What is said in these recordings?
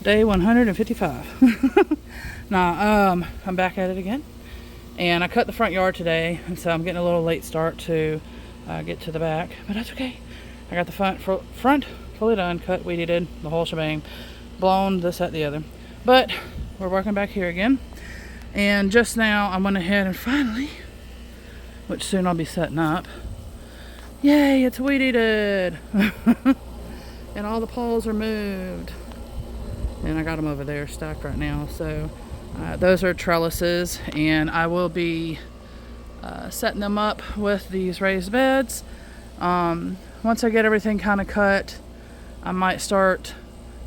Day 155. Nah, I'm back at it again. And I cut the front yard today, and so I'm getting a little late start to get to the back. But that's okay. I got the front fully done, cut, weeded, the whole shebang, blown, this, that, the other. But we're working back here again. And just now I went ahead and finally, which soon I'll be setting up. Yay, it's weeded. And all the poles are moved. And I got them over there stacked right now. So those are trellises, and I will be setting them up with these raised beds. Once I get everything kind of cut, I might start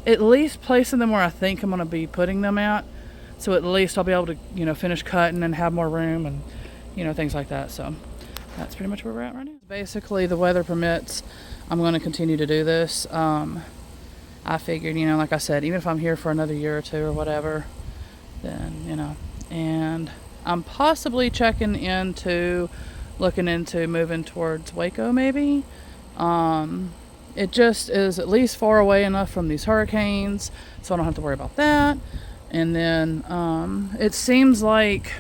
at least placing them where I think I'm going to be putting them at. So at least I'll be able to, finish cutting and have more room and, things like that. So that's pretty much where we're at right now. Basically, the weather permits, I'm going to continue to do this. I figured, like I said, even if I'm here for another year or two or whatever, then, and I'm possibly looking into moving towards Waco maybe. It just is at least far away enough from these hurricanes, so I don't have to worry about that. And then it seems like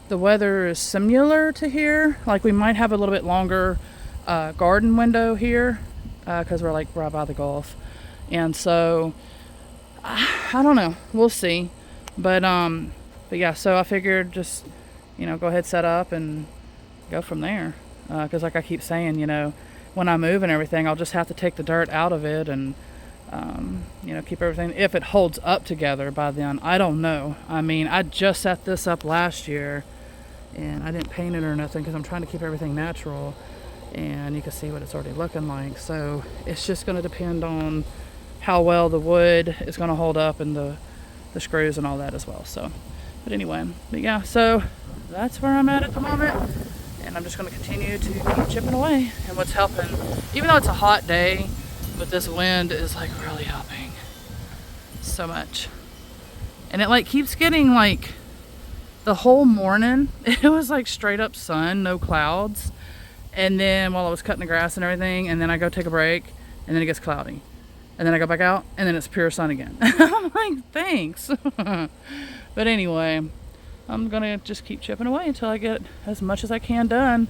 the weather is similar to here. Like we might have a little bit longer garden window here because we're like right by the Gulf. And so, I don't know. We'll see. But yeah, so I figured just, go ahead, set up and go from there. Because like I keep saying, when I move and everything, I'll just have to take the dirt out of it and, keep everything. If it holds up together by then, I don't know. I mean, I just set this up last year and I didn't paint it or nothing because I'm trying to keep everything natural. And you can see what it's already looking like. So it's just going to depend on how well the wood is going to hold up and the screws and all that as well. So, but anyway, yeah, so that's where I'm at the moment. And I'm just going to continue to keep chipping away. And what's helping, even though it's a hot day, but this wind is like really helping so much. And it like keeps getting like the whole morning, it was like straight up sun, no clouds. And then while I was cutting the grass and everything, and then I go take a break, and then it gets cloudy. And then I go back out, and then it's pure sun again. I'm like, thanks. But anyway, I'm going to just keep chipping away until I get as much as I can done.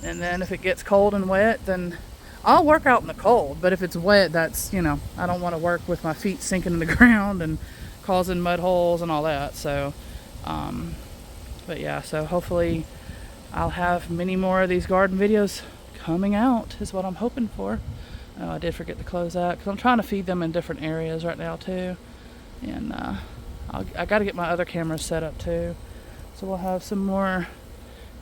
And then if it gets cold and wet, then I'll work out in the cold. But if it's wet, that's, I don't want to work with my feet sinking in the ground and causing mud holes and all that. So, but yeah, so hopefully I'll have many more of these garden videos coming out is what I'm hoping for. Oh, I did forget to close that because I'm trying to feed them in different areas right now too. And I got to get my other cameras set up too. So we'll have some more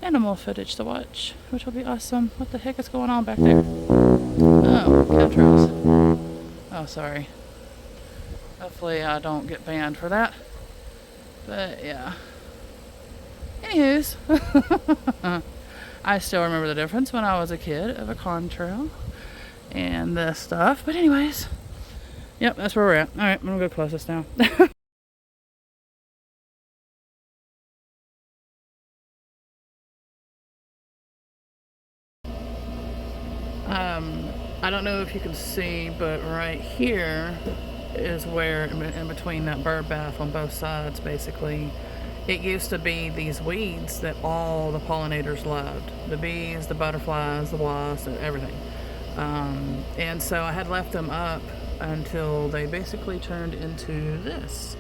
animal footage to watch, which will be awesome. What the heck is going on back there? Oh, chemtrails. Oh, sorry. Hopefully I don't get banned for that. But yeah. Anywho's. I still remember the difference when I was a kid of a contrail and this stuff. But anyways, yep, that's where we're at. All right, I'm gonna go close this now. I don't know if you can see, but right here is where, in between that bird bath on both sides, basically, it used to be these weeds that all the pollinators loved. The bees, the butterflies, the wasps, everything. And so I had left them up until they basically turned into this,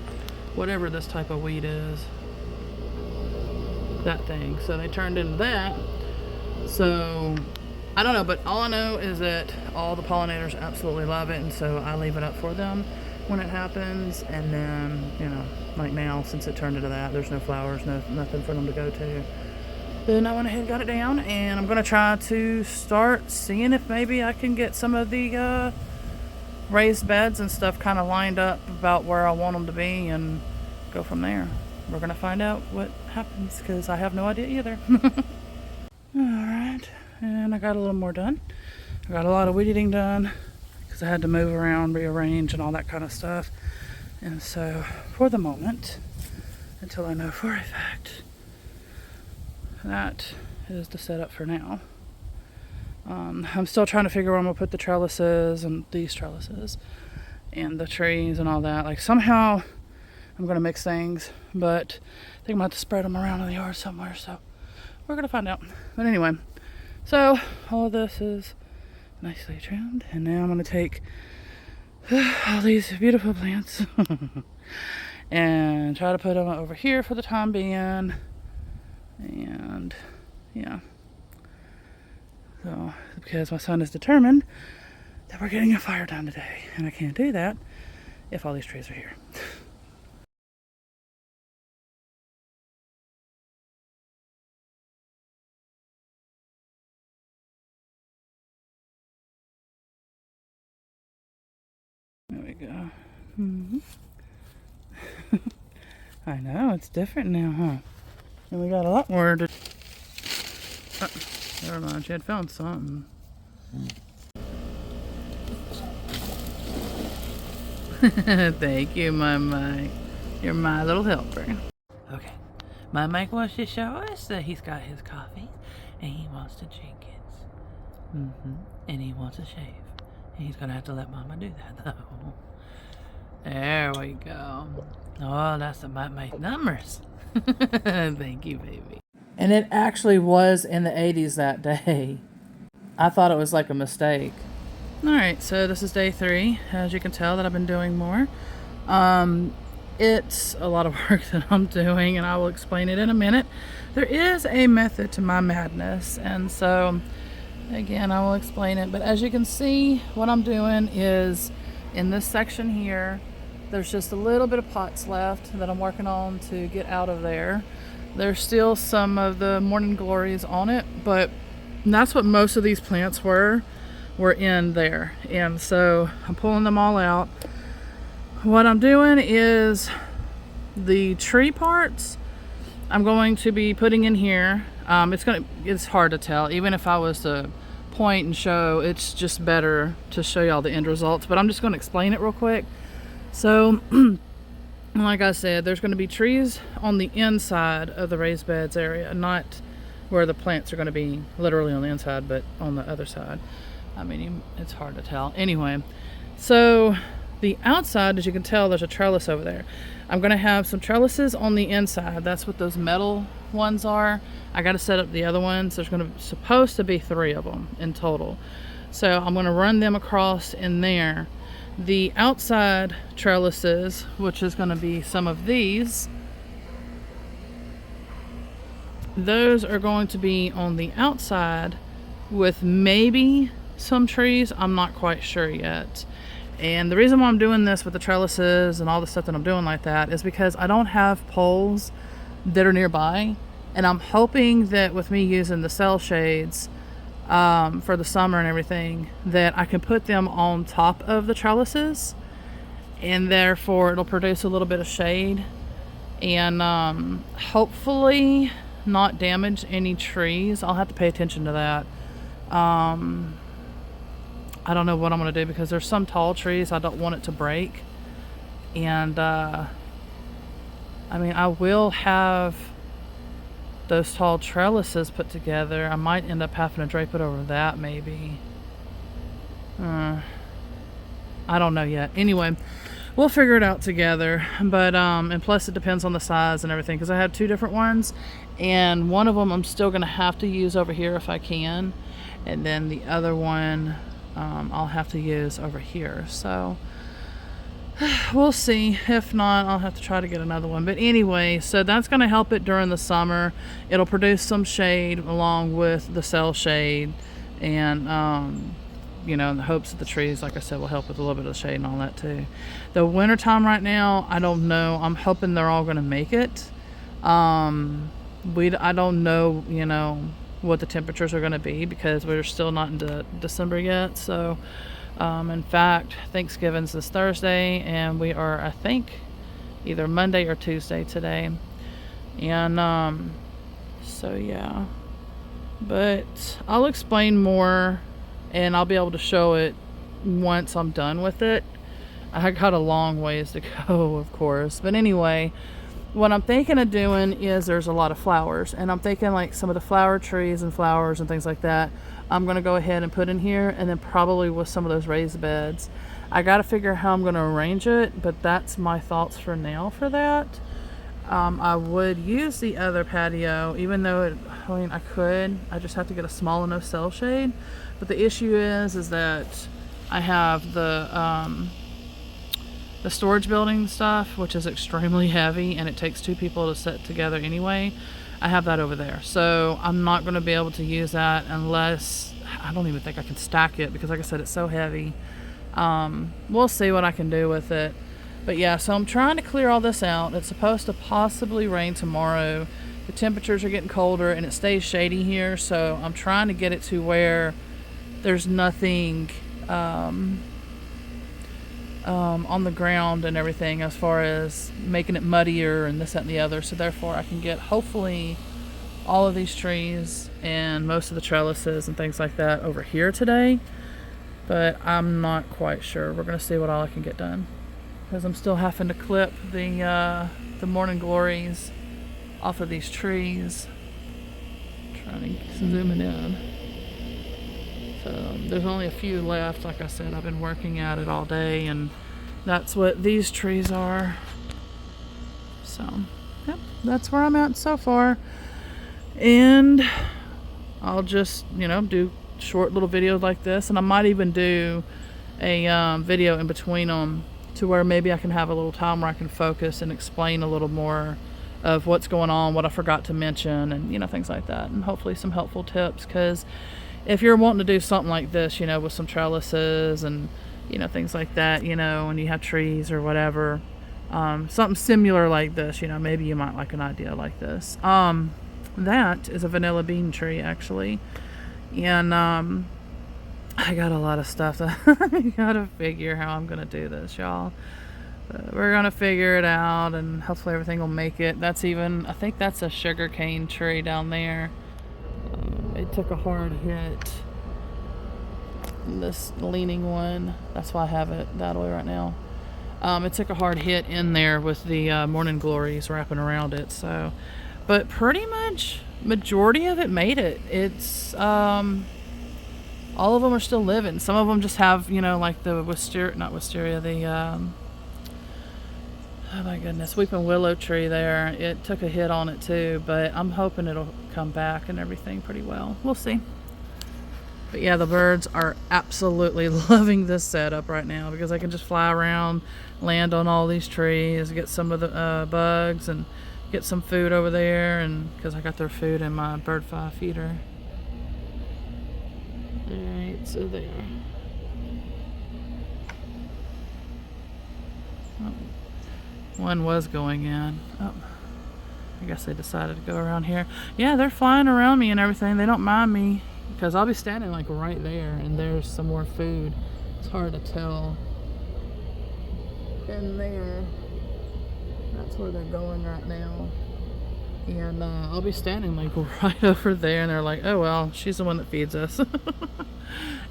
whatever this type of weed is, that thing. So they turned into that. So I don't know, but all I know is that all the pollinators absolutely love it, and so I leave it up for them when it happens. And then, like now, since it turned into that, there's no flowers, nothing for them to go to. Then I went ahead and got it down, and I'm going to try to start seeing if maybe I can get some of the raised beds and stuff kind of lined up about where I want them to be and go from there. We're going to find out what happens because I have no idea either. Alright, and I got a little more done. I got a lot of weed eating done because I had to move around, rearrange, and all that kind of stuff. And so, for the moment, until I know for a fact, that is the setup for now. I'm still trying to figure where I'm going to put the trellises and these trellises. and the trees and all that. Like somehow I'm gonna mix things, but I think I'm gonna have to spread them around in the yard somewhere, so we're gonna find out. But anyway, so all of this is nicely trimmed, and now I'm gonna take all these beautiful plants and try to put them over here for the time being. And yeah, so because my son is determined that we're getting a fire done today, and I can't do that if all these trees are here. There we go. I know, it's different now, huh? And we got a lot more to... Oh, never mind, she had found something. Thank you, my Mike. You're my little helper. Okay, my Mike wants to show us that he's got his coffee, and he wants to drink it. And he wants to shave. And he's gonna have to let Mama do that, though. There we go. Oh, that's the my numbers. Thank you, baby. And it actually was in the 80s that day. I thought it was like a mistake. Alright, so this is day 3. As you can tell that I've been doing more. It's a lot of work that I'm doing, and I will explain it in a minute. There is a method to my madness, and so again I will explain it. But as you can see, what I'm doing is in this section here, there's just a little bit of pots left that I'm working on to get out of there. There's still some of the morning glories on it, but that's what most of these plants were in there. And so I'm pulling them all out. What I'm doing is the tree parts I'm going to be putting in here. It's hard to tell. Even if I was to point and show, it's just better to show y'all the end results, but I'm just going to explain it real quick. So like I said, there's going to be trees on the inside of the raised beds area, not where the plants are going to be literally on the inside, but on the other side. I mean, it's hard to tell. Anyway, so the outside, as you can tell, there's a trellis over there. I'm going to have some trellises on the inside. That's what those metal ones are. I got to set up the other ones. There's supposed to be 3 of them in total. So I'm going to run them across in there. The outside trellises, which is going to be some of these, those are going to be on the outside with maybe some trees. I'm not quite sure yet. And the reason why I'm doing this with the trellises and all the stuff that I'm doing like that is because I don't have poles that are nearby, and I'm hoping that with me using the cell shades for the summer and everything, that I can put them on top of the trellises, and therefore it'll produce a little bit of shade and hopefully not damage any trees. I'll have to pay attention to that. I don't know what I'm going to do because there's some tall trees I don't want it to break. And I mean, I will have those tall trellises put together. I might end up having to drape it over that maybe. I don't know yet. Anyway, we'll figure it out together. But and plus it depends on the size and everything, because I have 2 different ones, and one of them I'm still going to have to use over here if I can, and then the other one I'll have to use over here. So we'll see. If not, I'll have to try to get another one. But anyway, so that's going to help it during the summer. It'll produce some shade along with the cell shade, and you know, in the hopes that the trees, like I said, will help with a little bit of shade and all that too. The winter time right now, I don't know. I'm hoping they're all going to make it. I don't know, you know, what the temperatures are going to be, because we're still not into December yet. So in fact, Thanksgiving's this Thursday, and we are, I think, either Monday or Tuesday today. And so yeah, but I'll explain more, and I'll be able to show it once I'm done with it. I got a long ways to go, of course. But anyway, what I'm thinking of doing is, there's a lot of flowers, and I'm thinking like some of the flower trees and flowers and things like that I'm going to go ahead and put in here, and then probably with some of those raised beds I got to figure how I'm going to arrange it, but that's my thoughts for now for that. I would use the other patio, even though I could. I just have to get a small enough cell shade. But the issue is that I have the storage building stuff, which is extremely heavy, and it takes 2 people to set together anyway. I have that over there, so I'm not going to be able to use that unless, I don't even think I can stack it, because like I said, it's so heavy. We'll see what I can do with it. But yeah, so I'm trying to clear all this out. It's supposed to possibly rain tomorrow. The temperatures are getting colder and it stays shady here, so I'm trying to get it to where there's nothing on the ground and everything, as far as making it muddier and this, that, and the other. So therefore I can get, hopefully, all of these trees and most of the trellises and things like that over here today. But I'm not quite sure. We're going to see what all I can get done, because I'm still having to clip the morning glories off of these trees. Trying to zoom it in. So there's only a few left. Like I said, I've been working at it all day, and that's what these trees are. So, yep, that's where I'm at so far. And I'll just, do short little videos like this, and I might even do a video in between them, to where maybe I can have a little time where I can focus and explain a little more of what's going on, what I forgot to mention, and things like that, and hopefully some helpful tips. Because if you're wanting to do something like this, with some trellises and things like that, and you have trees or whatever, something similar like this, maybe you might like an idea like this. That is a vanilla bean tree, actually, and I got a lot of stuff that I gotta figure how I'm gonna do this, y'all. We're gonna figure it out, and hopefully everything will make it. I think that's a sugar cane tree down there. It took a hard hit. This leaning one, that's why I have it that way right now. It took a hard hit in there with the morning glories wrapping around it. So, but pretty much majority of it made it. It's all of them are still living. Some of them just have, like the oh my goodness, weeping willow tree there. It took a hit on it too, but I'm hoping it'll come back and everything pretty well. We'll see. But yeah, the birds are absolutely loving this setup right now, because I can just fly around, land on all these trees, get some of the bugs, and get some food over there, and because I got their food in my bird fly feeder. Alright, so there. Oh. One was going in. Oh, I guess they decided to go around here. Yeah, they're flying around me and everything. They don't mind me, because I'll be standing like right there, and there's some more food. It's hard to tell. In there, that's where they're going right now. And I'll be standing like right over there, and they're like, oh well, she's the one that feeds us. And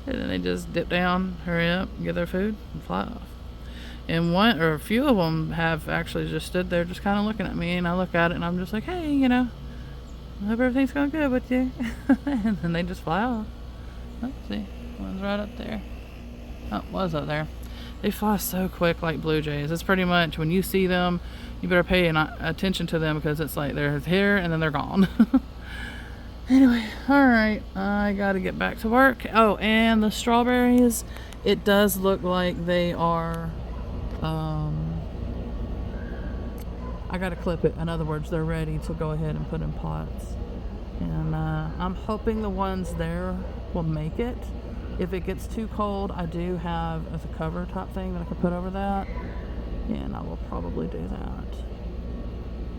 then they just dip down, hurry up, get their food, and fly off. And one or a few of them have actually just stood there just kind of looking at me, and I look at it and I'm just like, hey, I hope everything's going good with you. And then they just fly off. Oh, see, one's right up there. Oh, was up there. They fly so quick like blue jays. It's pretty much, when you see them, you better pay attention to them, because it's like they're here and then they're gone. Anyway, alright, I gotta get back to work. Oh, and the strawberries, it does look like they are, I gotta clip it. In other words, they're ready to go ahead and put in pots. And I'm hoping the ones there will make it. If it gets too cold, I do have a cover top thing that I can put over that, and I will probably do that.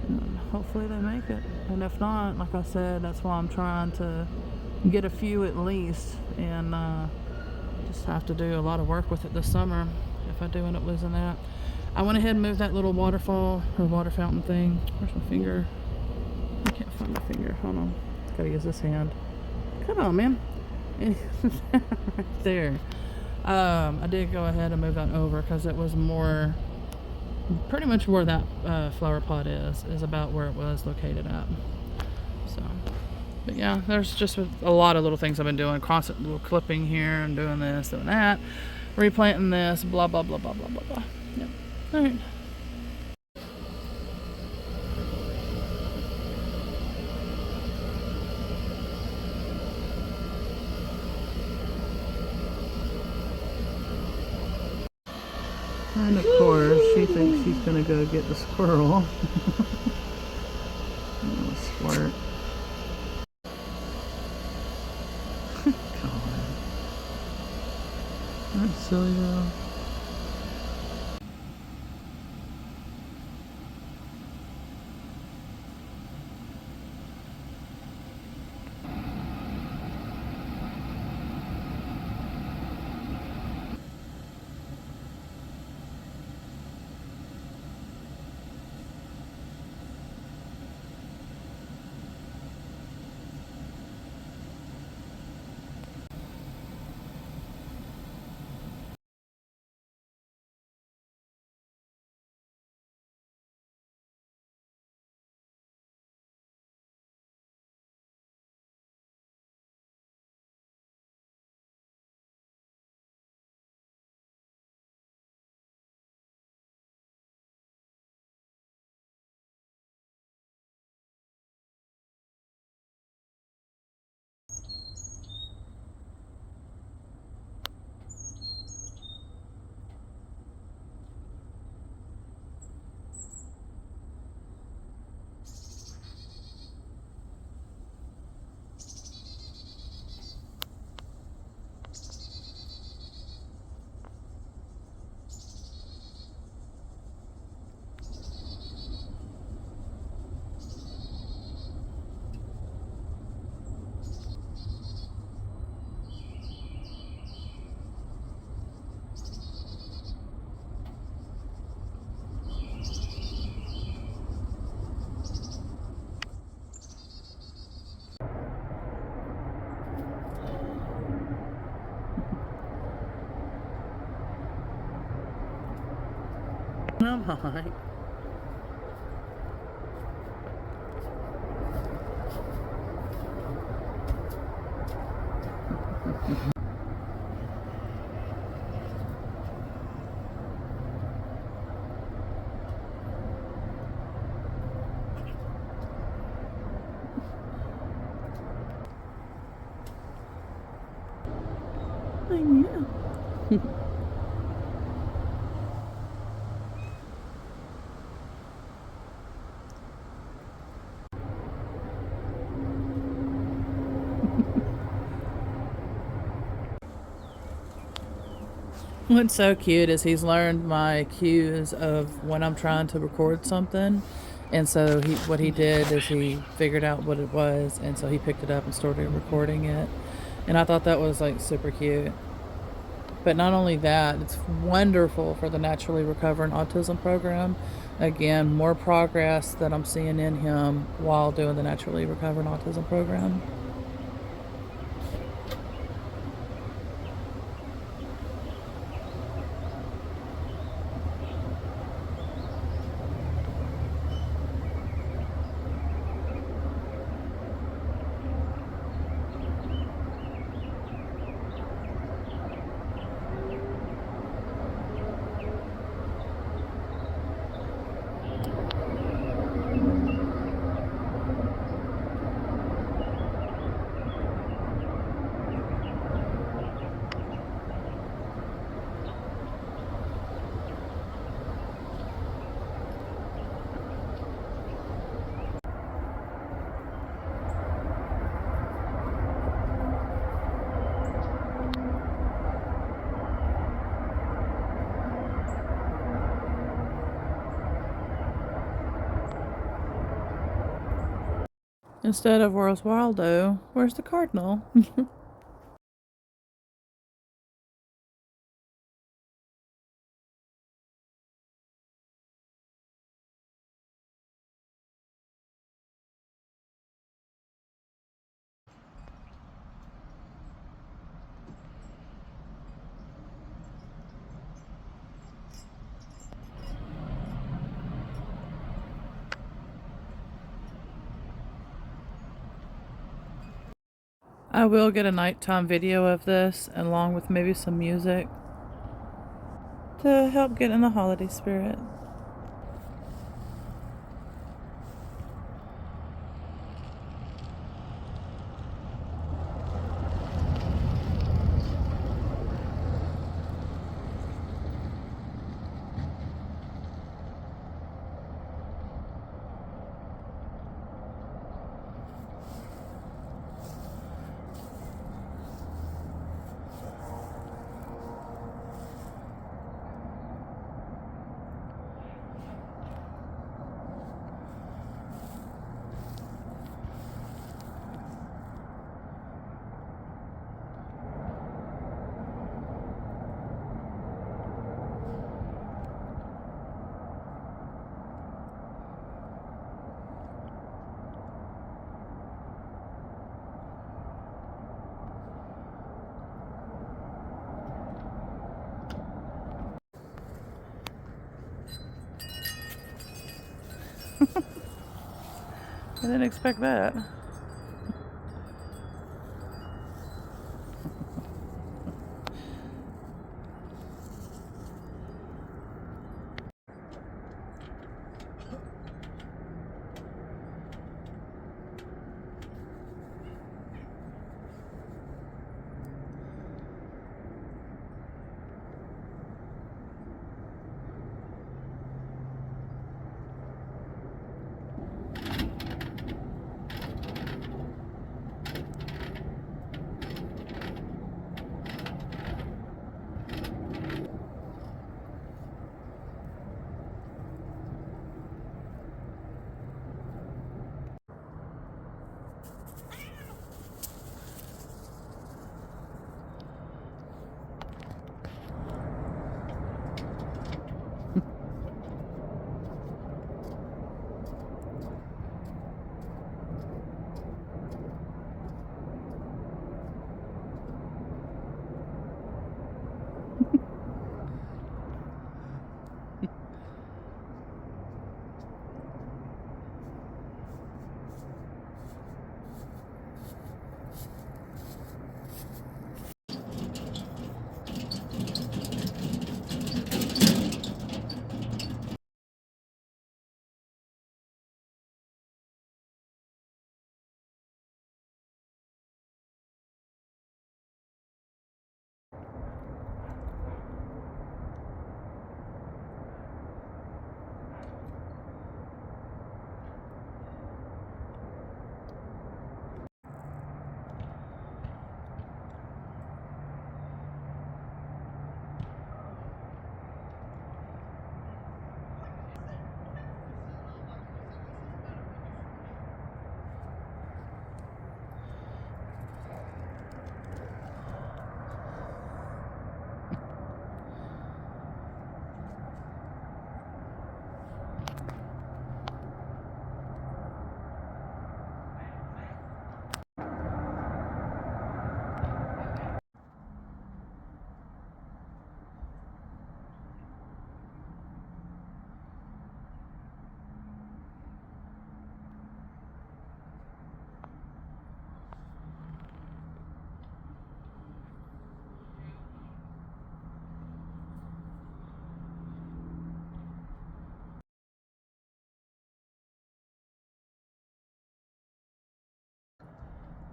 And hopefully they make it. And if not, like I said, that's why I'm trying to get a few at least, and just have to do a lot of work with it this summer if I do end up losing that. I went ahead and moved that little waterfall or water fountain thing. Where's my finger? I can't find my finger. Hold on. Gotta use this hand. Come on, man. Right there. I did go ahead and move that over, because it was more, pretty much where that flower pot is about where it was located at. So, but yeah, there's just a lot of little things I've been doing, constant little clipping here and doing this, doing that. replanting this, blah, blah, blah, blah, blah, blah, blah. Yep. All right. And of course, she thinks she's gonna go get the squirrel. Squirt. God. That's silly though. I'm high. I know. What's so cute is he's learned my cues of when I'm trying to record something. And so what he did is he figured out what it was, and so he picked it up and started recording it. And I thought that was like super cute. But not only that, it's wonderful for the Naturally Recovering Autism program. Again, more progress that I'm seeing in him while doing the Naturally Recovering Autism program. Instead of where's Waldo, where's the cardinal? I will get a nighttime video of this along with maybe some music. to help get in the holiday spirit. I didn't expect that.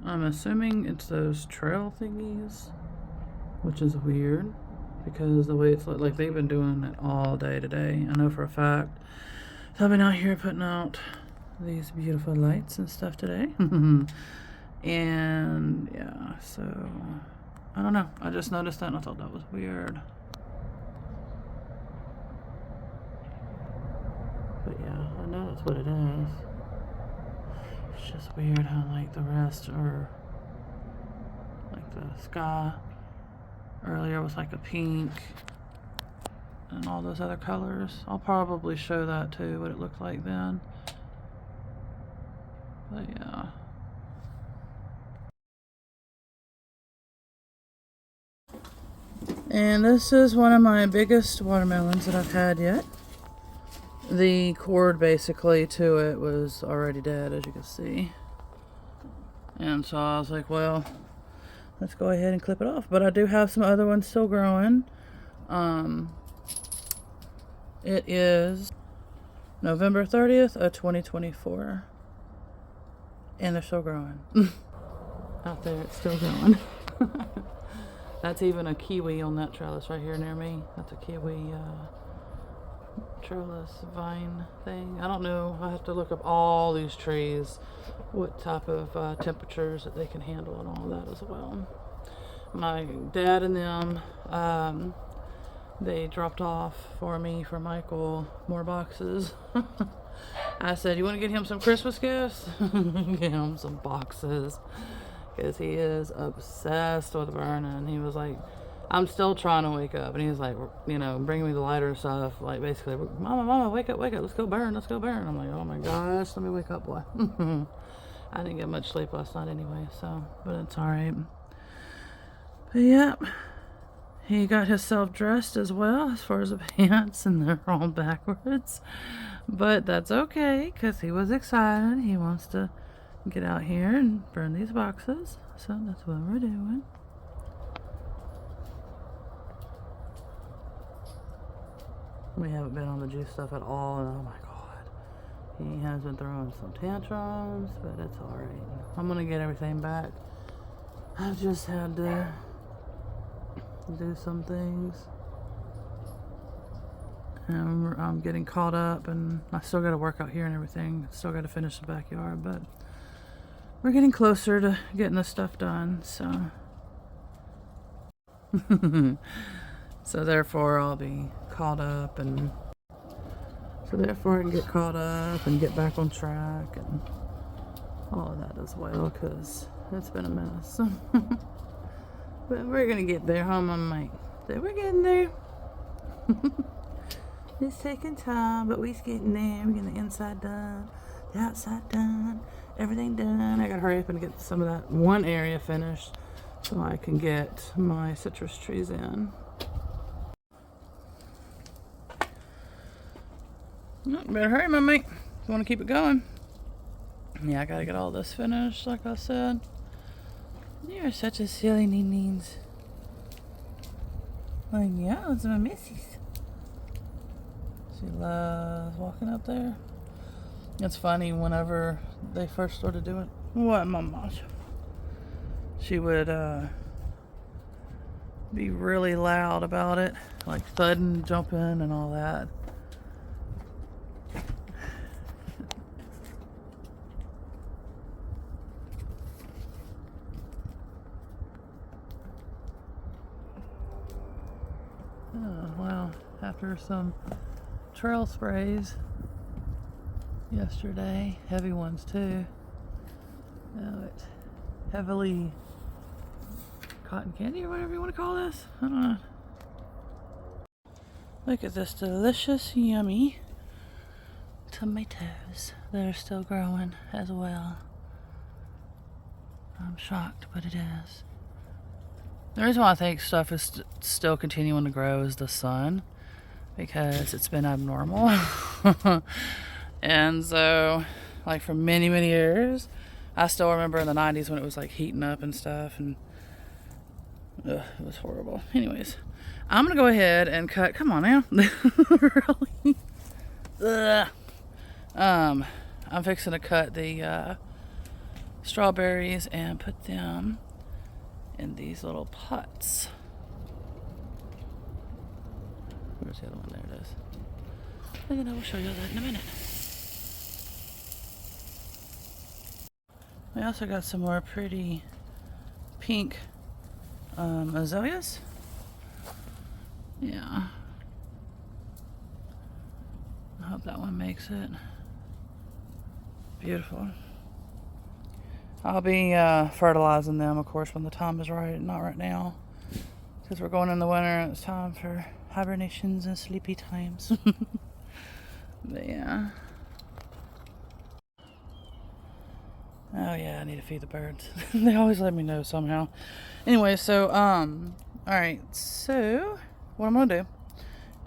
I'm assuming it's those trail thingies, which is weird because the way it's like they've been doing it all day today. I know for a fact. So I've been out here putting out these beautiful lights and stuff today. And yeah, so I don't know. I just noticed that and I thought that was weird. But yeah, I know that's what it is. It's just weird how like the rest are like the sky earlier was like a pink and all those other colors. I'll probably show that too, what it looked like then. But yeah. And this is one of my biggest watermelons that I've had yet. The cord basically to it was already dead, as you can see. And so I was like, well, let's go ahead and clip it off. But I do have some other ones still growing. It is November 30th of 2024. And they're still growing. Out there, it's still growing. That's even a kiwi on that trellis right here near me. That's a kiwi trellis vine thing. I don't know. I have to look up all these trees, what type of temperatures that they can handle and all that as well. My dad and them, they dropped off for me, for Michael, more boxes. I said, you want to get him some Christmas gifts? Get him some boxes. Because he is obsessed with burning. He was like, I'm still trying to wake up. And he was like, you know, bringing me the lighter and stuff. Like, basically, Mama, wake up. Let's go burn. I'm like, oh my gosh, let me wake up, boy. I didn't get much sleep last night anyway, so, but it's alright. But yep. He got himself dressed as well, as far as the pants, and they're all backwards. But that's okay, because he was excited. He wants to get out here and burn these boxes. So that's what we're doing. We haven't been on the juice stuff at all, and oh my god. He has been throwing some tantrums, but it's alright. I'm going to get everything back. I've just had to do some things. And I'm getting caught up, and I still got to work out here and everything. Still got to finish the backyard, but we're getting closer to getting this stuff done, so. So therefore I'll be caught up, and so therefore I can get caught up and get back on track and all of that as well, because it's been a mess. But we're gonna get there, huh, Mama? We're getting there. It's taking time, but we're getting there. We're getting the inside done, the outside done, everything done. I gotta hurry up and get some of that one area finished so I can get my citrus trees in. Oh, better hurry, my mate. If you want to keep it going. Yeah, I gotta get all this finished, like I said. You're such a silly neens. Like, yeah, it's my missus. She loves walking up there. It's funny, whenever they first started doing what, Mama? She would be really loud about it, like thudding, jumping, and all that. Oh, well, after some trail sprays yesterday, heavy ones too. Oh, it heavily cotton candy or whatever you want to call this. I don't know. Look at this delicious, yummy tomatoes that are still growing as well. I'm shocked, but it is. The reason why I think stuff is still continuing to grow is the sun, because it's been abnormal. And so, like, for many, many years, I still remember in the 90s when it was like heating up and stuff, and it was horrible. Anyways, I'm gonna go ahead and cut. Come on now. Really? I'm fixing to cut the strawberries and put them in these little pots. Where's the other one? There it is. Look at that. We'll show you that in a minute. We also got some more pretty pink azaleas. Yeah. I hope that one makes it. Beautiful. I'll be fertilizing them, of course, when the time is right. Not right now, because we're going in the winter and it's time for hibernations and sleepy times. But yeah. Oh yeah, I need to feed the birds. They always let me know somehow. Anyway, so alright, so what I'm gonna do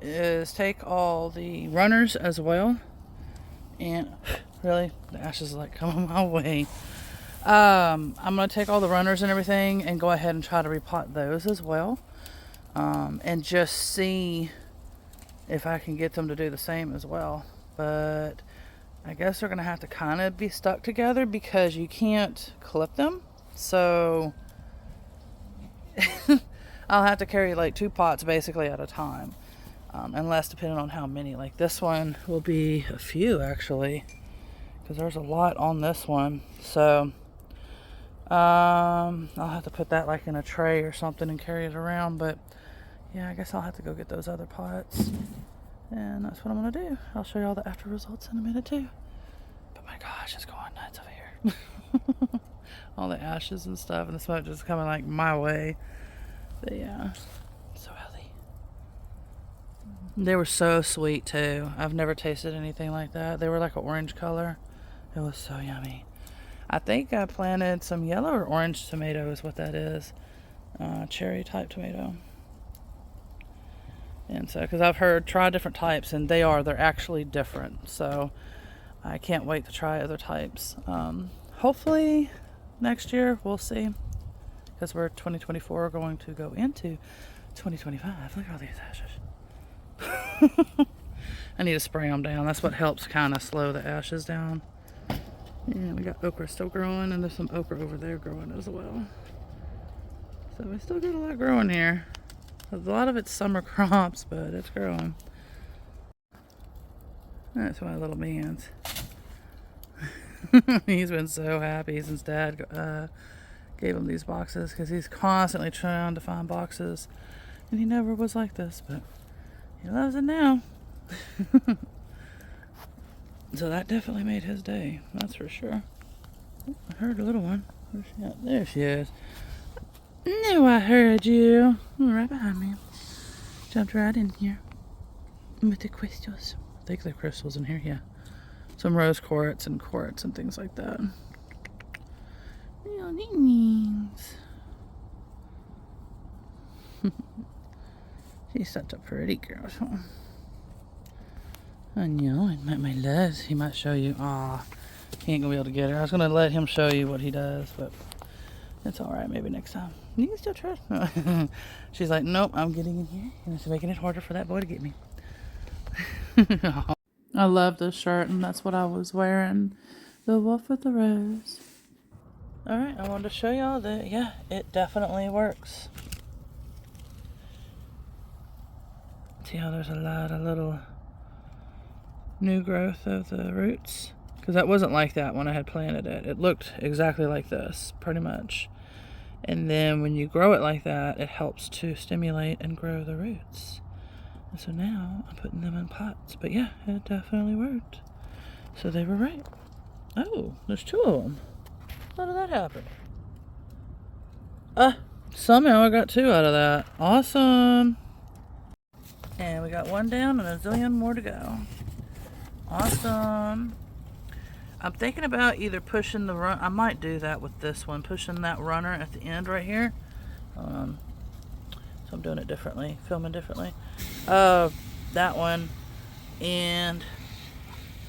is take all the runners as well, and really, the ashes are like coming my way. I'm gonna take all the runners and everything and go ahead and try to repot those as well, and just see if I can get them to do the same as well. But I guess they're going to have to kind of be stuck together because you can't clip them. So I'll have to carry like 2 pots basically at a time. Unless depending on how many. Like this one will be a few actually, because there's a lot on this one. So I'll have to put that like in a tray or something and carry it around. But yeah, I guess I'll have to go get those other pots. And that's what I'm going to do. I'll show you all the after results in a minute too. But my gosh, it's going nuts over here. All the ashes and stuff and the smoke just coming like my way. But yeah, so healthy. They were so sweet too. I've never tasted anything like that. They were like an orange color. It was so yummy. I think I planted some yellow or orange tomato is what that is. Cherry type tomato. And so, because I've heard try different types, and they're actually different. So I can't wait to try other types. Hopefully next year, we'll see. Because we're 2024 going to go into 2025. Look at all these ashes. I need to spray them down. That's what helps kind of slow the ashes down. And we got okra still growing, and there's some okra over there growing as well. So we still got a lot growing here. A lot of it's summer crops, but it's growing. That's my little man's. He's been so happy since Dad gave him these boxes, because he's constantly trying to find boxes, and he never was like this, but he loves it now. So that definitely made his day, that's for sure. Oh, I heard a little one. Where's she at? There she is. No, I heard you. Right behind me. Jumped right in here. With the crystals. I think there are crystals in here, yeah. Some rose quartz and things like that. Little dings. She's such a pretty girl. I know, my loves. He might show you. Aw, he ain't gonna be able to get her. I was gonna let him show you what he does, but it's alright, maybe next time. You can still try. She's like, nope, I'm getting in here. And it's making it harder for that boy to get me. I love this shirt, and that's what I was wearing. The Wolf with the Rose. Alright, I wanted to show y'all that, yeah, it definitely works. See how there's a lot of little new growth of the roots? Because that wasn't like that when I had planted it. It looked exactly like this, pretty much. And then when you grow it like that, it helps to stimulate and grow the roots. And so now I'm putting them in pots. But yeah, it definitely worked. So they were right. Oh, there's 2 of them. How did that happen? Somehow I got 2 out of that. Awesome. And we got 1 down and a zillion more to go. Awesome. I'm thinking about either pushing the run. I might do that with this one, pushing that runner at the end right here. So I'm doing it differently, filming differently. That one, and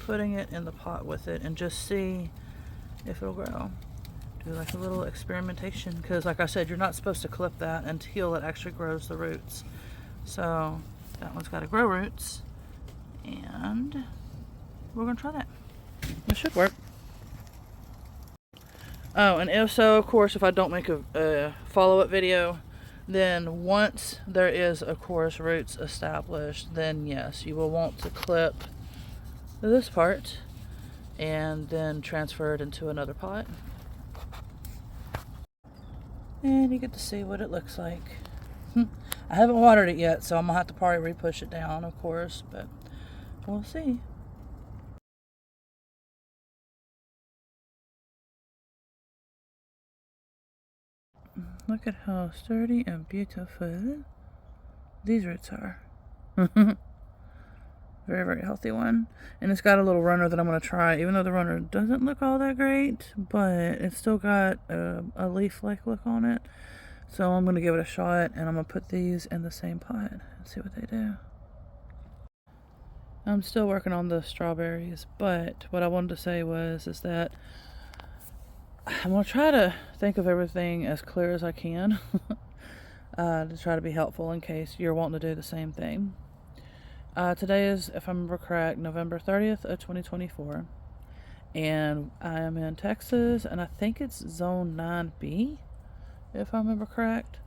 putting it in the pot with it, and just see if it'll grow. Do like a little experimentation, because like I said, you're not supposed to clip that until it actually grows the roots. So that one's got to grow roots, and we're gonna try that. It should work. Oh, and if so, of course, if I don't make a follow-up video, then once there is, of course, roots established, then yes, you will want to clip this part and then transfer it into another pot. And you get to see what it looks like. I haven't watered it yet, so I'm gonna have to probably re-push it down, of course, but we'll see. Look at how sturdy and beautiful these roots are. Very, very healthy one. And it's got a little runner that I'm going to try, even though the runner doesn't look all that great, but it's still got a leaf-like look on it. So I'm going to give it a shot, and I'm going to put these in the same pot and see what they do. I'm still working on the strawberries, but what I wanted to say is that I'm going to try to think of everything as clear as I can to try to be helpful in case you're wanting to do the same thing. Today is, if I remember correct, November 30th of 2024. And I am in Texas, and I think it's zone 9B, if I remember correct.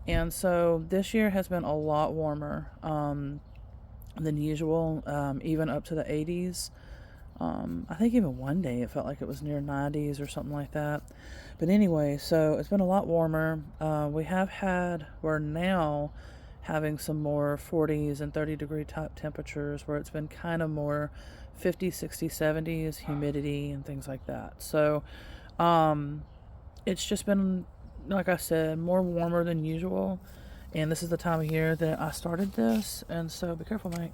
And so this year has been a lot warmer than usual, even up to the 80s. I think even one day it felt like it was near 90s or something like that. But anyway, so it's been a lot warmer. We're now having some more 40s and 30 degree type temperatures where it's been kind of more 50, 60, 70s, humidity and things like that. So it's just been, like I said, more warmer than usual. And this is the time of year that I started this. And so be careful, Mike.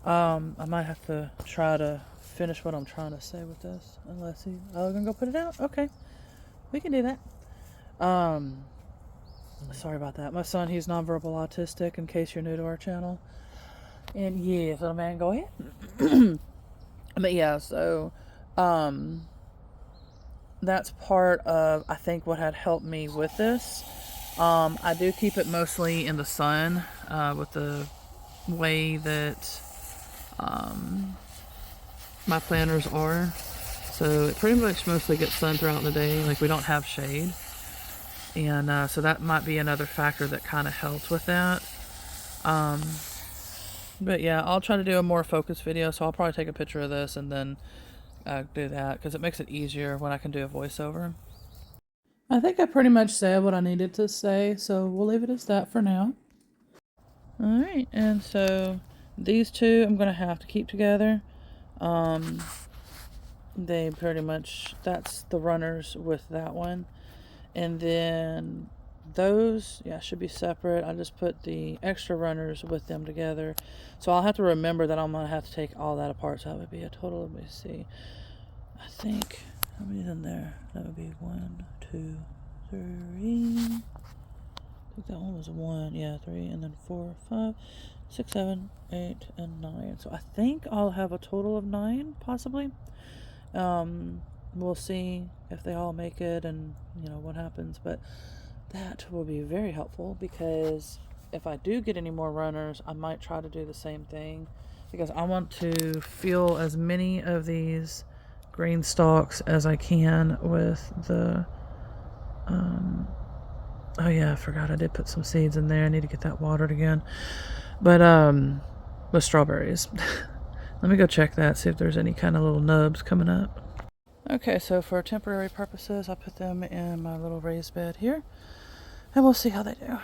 I might have to try to finish what I'm trying to say with this. Unless gonna go put it out? Okay. We can do that. Sorry about that. My son, he's nonverbal autistic, in case you're new to our channel. And yes, little man, go ahead. But yeah, so that's part of, I think, what had helped me with this. I do keep it mostly in the sun with the way that my planters are. So it pretty much mostly gets sun throughout the day. Like, we don't have shade. And so that might be another factor that kind of helps with that. But yeah, I'll try to do a more focused video. So I'll probably take a picture of this and then do that, because it makes it easier when I can do a voiceover. I think I pretty much said what I needed to say, so we'll leave it as that for now. Alright, and so these two I'm going to have to keep together. They pretty much, that's the runners with that one. And then those, yeah, should be separate. I just put the extra runners with them together. So I'll have to remember that I'm going to have to take all that apart. So that would be a total, let me see. I think, how many's in there? That would be 1, 2, 3. I think that one was 1. Yeah, 3. And then 4, 5, 6, 7, 8, and 9. So I think I'll have a total of 9, possibly. We'll see if they all make it and, what happens. But that will be very helpful, because if I do get any more runners, I might try to do the same thing, because I want to fill as many of these green stalks as I can with the oh yeah, I forgot I did put some seeds in there. I need to get that watered again. But with strawberries. Let me go check that, see if there's any kind of little nubs coming up. Okay, so for temporary purposes, I put them in my little raised bed here, and we'll see how they do.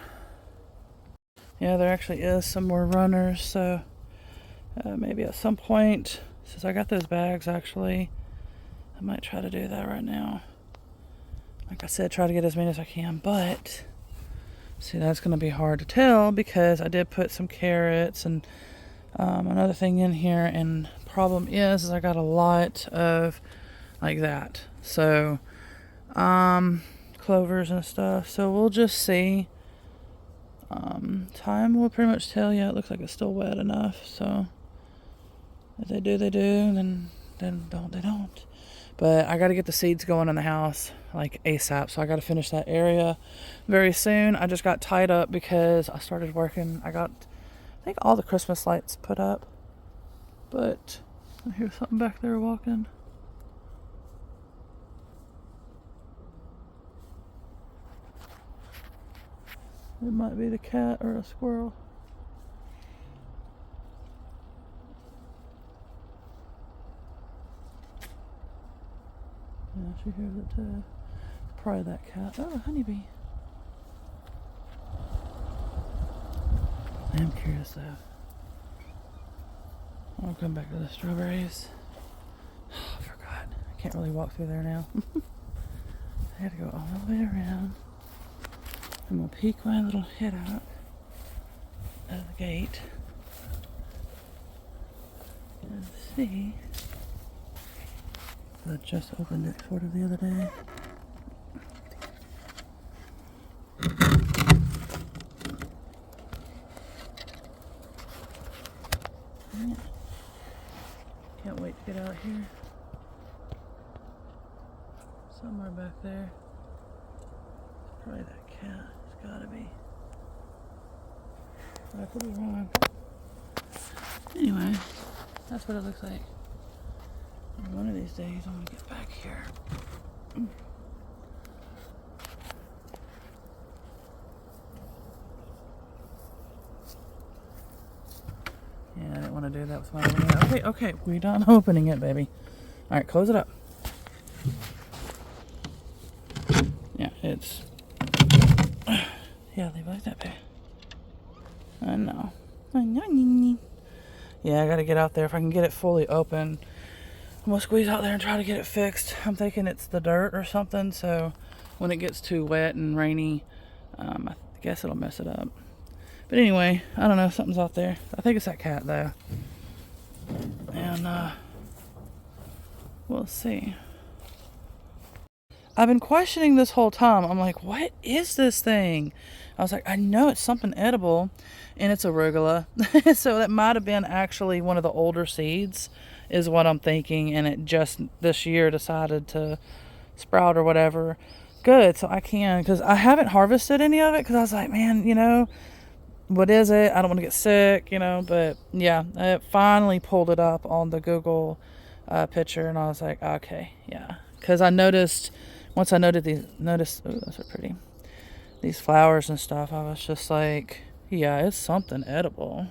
Yeah, there actually is some more runners, so maybe at some point, since I got those bags actually, I might try to do that right now. Like I said, try to get as many as I can, but see, that's going to be hard to tell, because I did put some carrots and another thing in here, and problem is I got a lot of like that, so clovers and stuff, so we'll just see. Time will pretty much tell. Yeah, it looks like it's still wet enough, so if they do, they do, then don't, they don't. But I got to get the seeds going in the house like ASAP, so I got to finish that area very soon. I just got tied up because I started working. I got, I think, all the Christmas lights put up, but I hear something back there walking. It might be the cat or a squirrel. Yeah, she hears it too. Probably that cat. Oh, a honeybee. I am curious though. I'll come back to the strawberries. Oh, I forgot. I can't really walk through there now. I gotta go all the way around. I'm gonna peek my little head out of the gate and see. I just opened it sort of the other day. Yeah. Can't wait to get out here. Somewhere back there. It's probably that cat. It's gotta be. But I could be wrong. Anyway, that's what it looks like. One of these days I'm gonna get back here. Yeah, I didn't want to do that with my little hand. Okay, we're done opening it, baby. All right, close it up. Yeah, it's... Yeah, leave it like that, baby. I know. Yeah, I gotta get out there. If I can get it fully open, I'm gonna squeeze out there and try to get it fixed. I'm thinking it's the dirt or something, so when it gets too wet and rainy, I guess it'll mess it up. But anyway, I don't know, something's out there. I think it's that cat, though. And, we'll see. I've been questioning this whole time. I'm like, what is this thing? I was like, I know it's something edible, and it's arugula. So that might have been actually one of the older seeds, is what I'm thinking, and it just this year decided to sprout or whatever. Good, so I can, because I haven't harvested any of it, because I was like, man, you know, what is it? I don't want to get sick, you know, but yeah, I finally pulled it up on the Google picture, and I was like, okay, yeah, because I noticed, once I noticed, oh, those are pretty, these flowers and stuff, I was just like, yeah, it's something edible.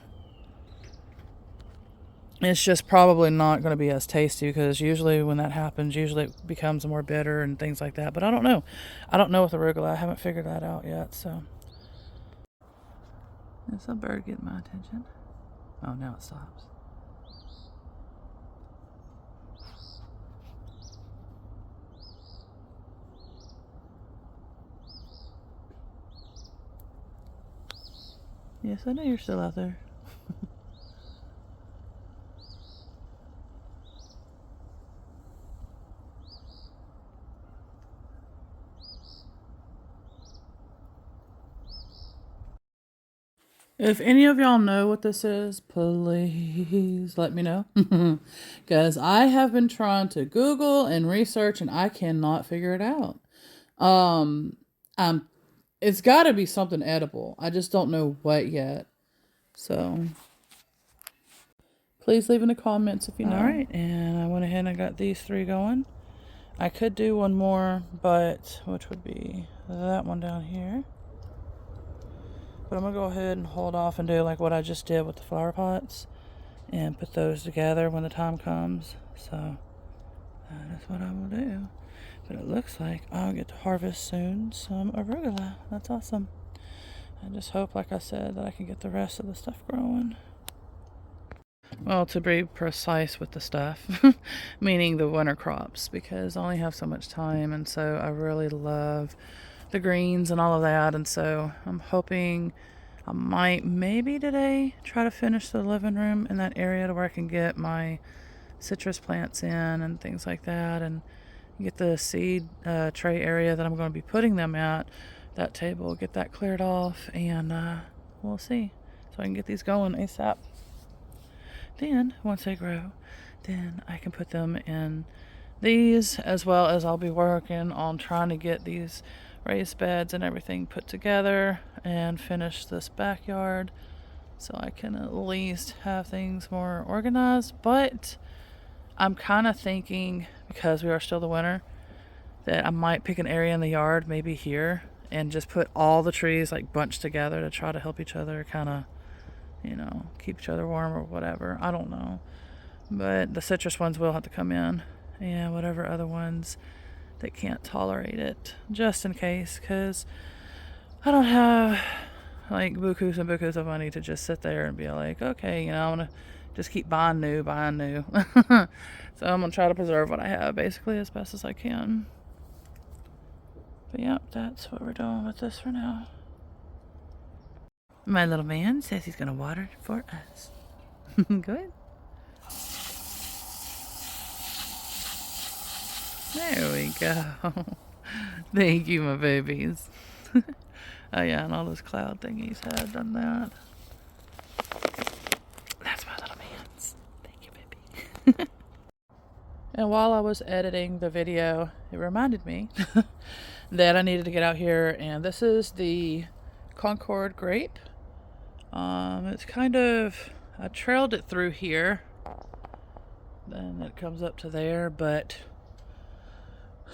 It's just probably not going to be as tasty, because usually when that happens, usually it becomes more bitter and things like that, but I don't know. I don't know with arugula. I haven't figured that out yet, so. Is a bird getting my attention? Oh, now it stops. Yes, I know you're still out there. If any of y'all know what this is, please let me know. Because I have been trying to Google and research, and I cannot figure it out. Um, it's got to be something edible. I just don't know what yet. So please leave in the comments if you know. All right, and I went ahead and I got these 3 going. I could do one more, but which would be that one down here. But I'm going to go ahead and hold off and do like what I just did with the flower pots and put those together when the time comes. So that is what I will do. But it looks like I'll get to harvest soon some arugula. That's awesome. I just hope, like I said, that I can get the rest of the stuff growing. Well, to be precise with the stuff, meaning the winter crops, because I only have so much time, and so I really love the greens and all of that, and so I'm hoping I might maybe today try to finish the living room in that area to where I can get my citrus plants in and things like that, and get the seed tray area that I'm going to be putting them at, that table, get that cleared off, and we'll see, so I can get these going ASAP. Then once they grow, then I can put them in these, as well as I'll be working on trying to get these raised beds and everything put together and finish this backyard so I can at least have things more organized. But I'm kind of thinking, because we are still the winter, that I might pick an area in the yard, maybe here, and just put all the trees like bunched together to try to help each other kind of, you know, keep each other warm or whatever. I don't know. But the citrus ones will have to come in, and whatever other ones that can't tolerate it, just in case, because I don't have like bukus and bukus of money to just sit there and be like, okay, you know, I'm gonna just keep buying new. So I'm gonna try to preserve what I have basically as best as I can. But yeah, that's what we're doing with this for now. My little man says he's gonna water for us. Good. There we go. Thank you, my babies. Oh yeah, and all those cloud thingies had done that. That's my little man's. Thank you, baby. And while I was editing the video, it reminded me that I needed to get out here, and this is the Concord grape. It's kind of I trailed it through here. Then it comes up to there, but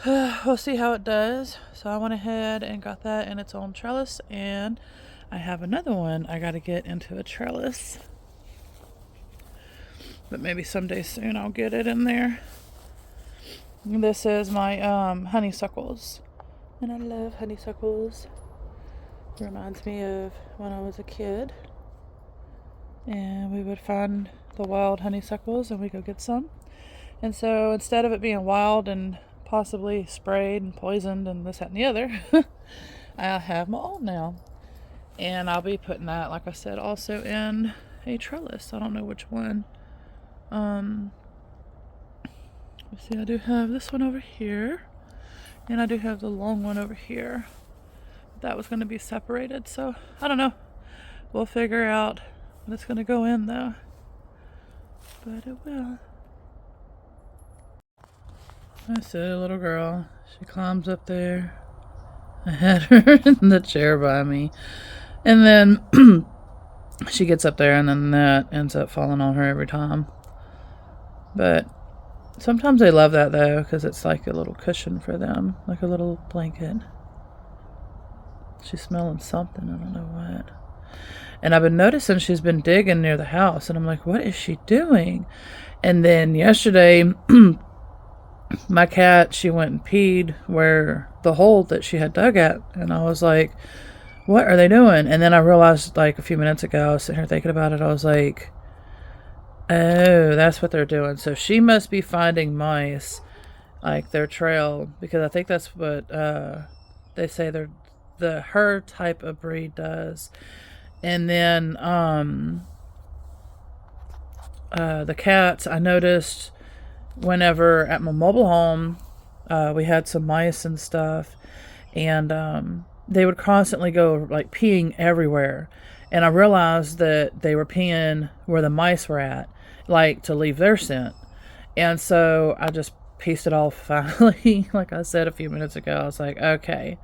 we'll see how it does. So I went ahead and got that in its own trellis, and I have another one I got to get into a trellis. But maybe someday soon I'll get it in there. This is my honeysuckles. And I love honeysuckles. It reminds me of when I was a kid. And we would find the wild honeysuckles and we go get some. And so instead of it being wild and possibly sprayed and poisoned and this, that, and the other, I have my own now. And I'll be putting that, like I said, also in a trellis. I don't know which one. Let's see, I do have this one over here. And I do have the long one over here. That was going to be separated, so I don't know. We'll figure out what it's going to go in, though. But it will. I see a little girl. She climbs up there. I had her in the chair by me. And then she gets up there and then that ends up falling on her every time. But sometimes they love that, though, because it's like a little cushion for them. Like a little blanket. She's smelling something. I don't know what. And I've been noticing she's been digging near the house. And I'm like, what is she doing? And then yesterday, my cat, she went and peed where the hole that she had dug at. And I was like, what are they doing? And then I realized, like, a few minutes ago, I was sitting here thinking about it. I was like, oh, that's what they're doing. So she must be finding mice, like their trail, because I think that's what they say her type of breed does. And then the cats, I noticed whenever at my mobile home, we had some mice and stuff, and they would constantly go like peeing everywhere. And I realized that they were peeing where the mice were at, like to leave their scent. And so I just pieced it all finally, like I said a few minutes ago. I was like, okay.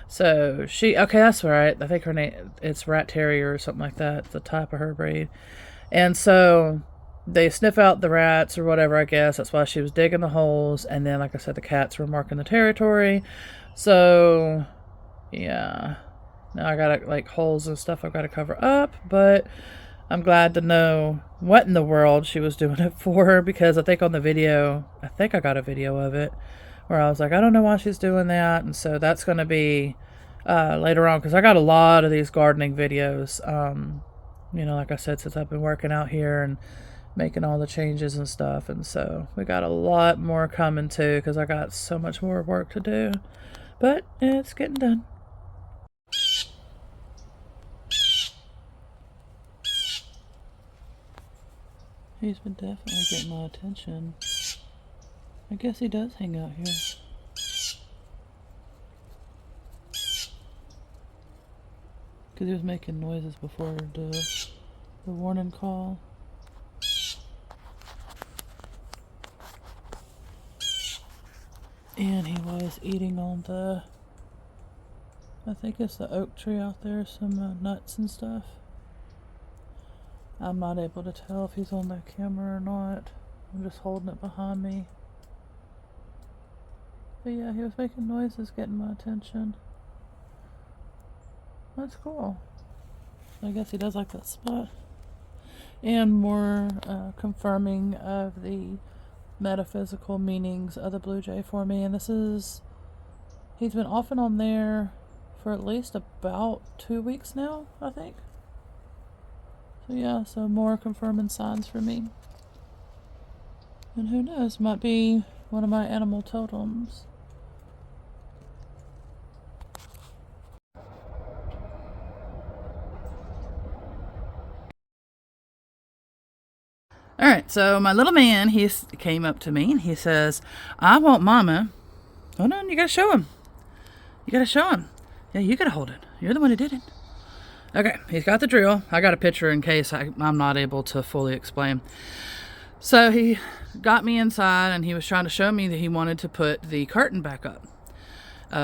So okay, that's right. I think her name, it's Rat Terrier or something like that, the type of her breed. And so they sniff out the rats or whatever, I guess. That's why she was digging the holes. And then, like I said, the cats were marking the territory. So, yeah. Now I got like holes and stuff I've got to cover up. But I'm glad to know what in the world she was doing it for. Because I think on the video, I think I got a video of it, where I was like, I don't know why she's doing that. And so that's going to be later on, because I got a lot of these gardening videos, like I said, since I've been working out here and making all the changes and stuff. And so we got a lot more coming too, because I got so much more work to do. But it's getting done. He's been definitely getting my attention. I guess he does hang out here. Because he was making noises before the warning call. And he was eating on I think it's the oak tree out there, some nuts and stuff. I'm not able to tell if he's on the camera or not. I'm just holding it behind me. But yeah, he was making noises, getting my attention. That's cool. I guess he does like that spot. And more confirming of the metaphysical meanings of the blue jay for me. And he's been off and on there for at least about 2 weeks now, I think. So yeah, so more confirming signs for me. And who knows, might be one of my animal totems. All right, so my little man, he came up to me and he says, I want Mama. Hold on, you gotta show him. You gotta show him. Yeah, you gotta hold it. You're the one who did it. Okay, he's got the drill. I got a picture in case I'm not able to fully explain. So he got me inside and he was trying to show me that he wanted to put the curtain back up,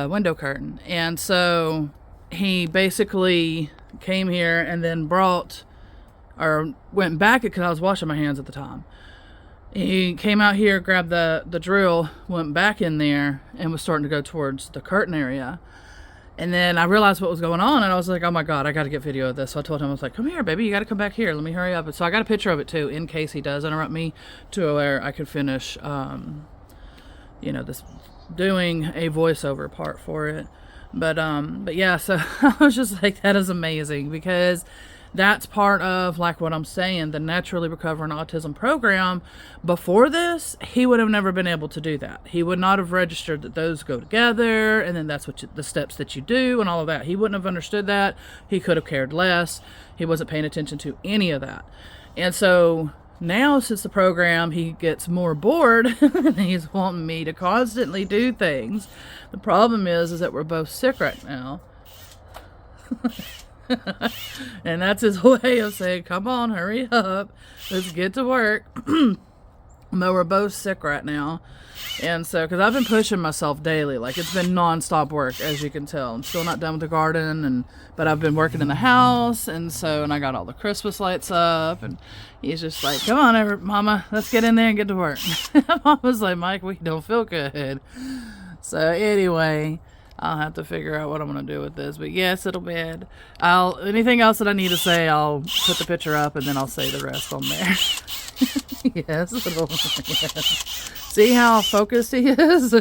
window curtain. And so he basically came here and then brought or went back because I was washing my hands at the time. He came out here, grabbed the drill, went back in there, and was starting to go towards the curtain area. And then I realized what was going on, and I was like, oh my God, I got to get video of this. So I told him, I was like, come here, baby, you got to come back here. Let me hurry up. And so I got a picture of it too, in case he does interrupt me, to where I could finish, this doing a voiceover part for it. But yeah, so I was just like, that is amazing, because that's part of, like, what I'm saying, the Naturally Recovering Autism program. Before this, he would have never been able to do that. He would not have registered that those go together, and then that's what the steps that you do and all of that. He wouldn't have understood that. He could have cared less. He wasn't paying attention to any of that. And so now, since the program, he gets more bored and he's wanting me to constantly do things. The problem is that we're both sick right now. And that's his way of saying, come on, hurry up, let's get to work. But we're both sick right now. And so, because I've been pushing myself daily, like, it's been non-stop work, as you can tell. I'm still not done with the garden, but I've been working in the house, and I got all the Christmas lights up, and he's just like, come on, Mama, let's get in there and get to work. Mama's like, Mike, we don't feel good. So anyway, I'll have to figure out what I'm going to do with this. But yes, it'll be bad. Anything else that I need to say, I'll put the picture up and then I'll say the rest on there. Yes, yes. See how focused he is?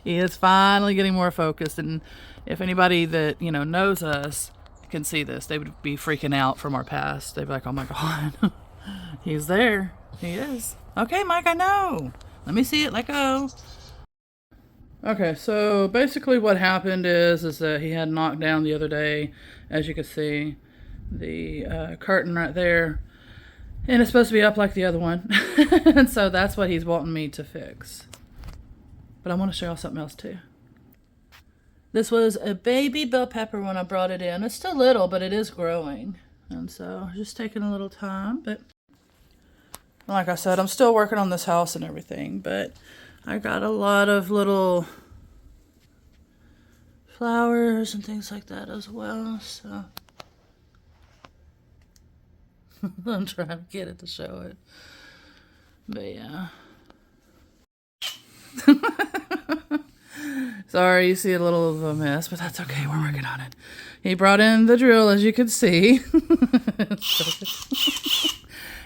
He is finally getting more focused. And if anybody that, knows us can see this, they would be freaking out from our past. They'd be like, oh my God, he's there. He is. Okay, Mike, I know. Let me see it. Let go. Okay, so basically what happened is that he had knocked down the other day, as you can see, the curtain right there, and it's supposed to be up like the other one. And so that's what he's wanting me to fix. But I want to show y'all something else too. This was a baby bell pepper when I brought it in. It's still little, but it is growing. And so just taking a little time, but like I said, I'm still working on this house and everything, but I got a lot of little flowers and things like that as well, so I'm trying to get it to show it. But yeah. Sorry, you see a little of a mess, but that's okay. We're working on it. He brought in the drill, as you can see.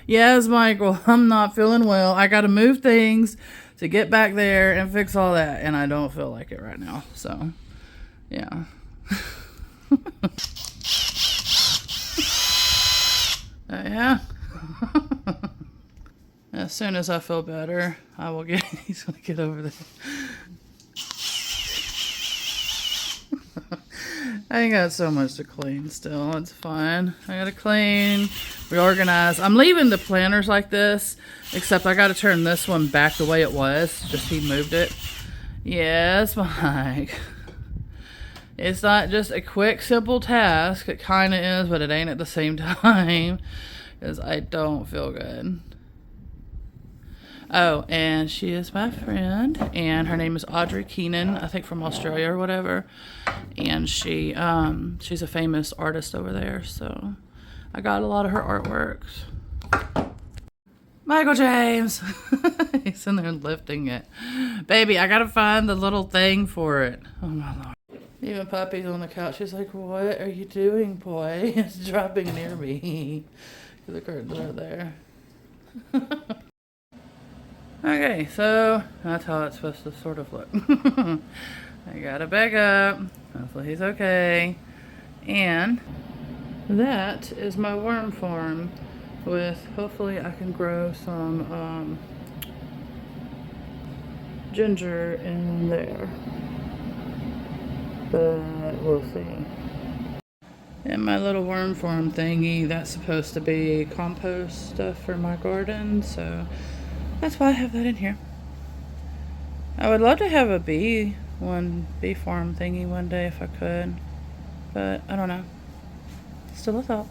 Yes, Michael, I'm not feeling well. I got to move things to get back there and fix all that, and I don't feel like it right now. So, yeah. Yeah. As soon as I feel better, I will get. He's gonna get over there. I ain't got so much to clean still. It's fine. I gotta clean, reorganize. I'm leaving the planters like this, except I gotta turn this one back the way it was. Just he moved it. Yes, Mike. It's not just a quick, simple task. It kind of is, but it ain't at the same time, because I don't feel good. Oh, and she is my friend, and her name is Audrey Keenan, I think from Australia or whatever. And she's a famous artist over there, so I got a lot of her artworks. Michael James! He's in there lifting it. Baby, I gotta find the little thing for it. Oh my Lord. Even Puppy's on the couch. She's like, what are you doing, boy? It's dropping near me. The curtains are there. Okay, so that's how it's supposed to sort of look. I gotta back up. Hopefully he's okay. And that is my worm farm with, hopefully I can grow some ginger in there. But we'll see. And my little worm farm thingy, that's supposed to be compost stuff for my garden, so that's why I have that in here. I would love to have a bee farm thingy one day if I could, but I don't know. Still a thought.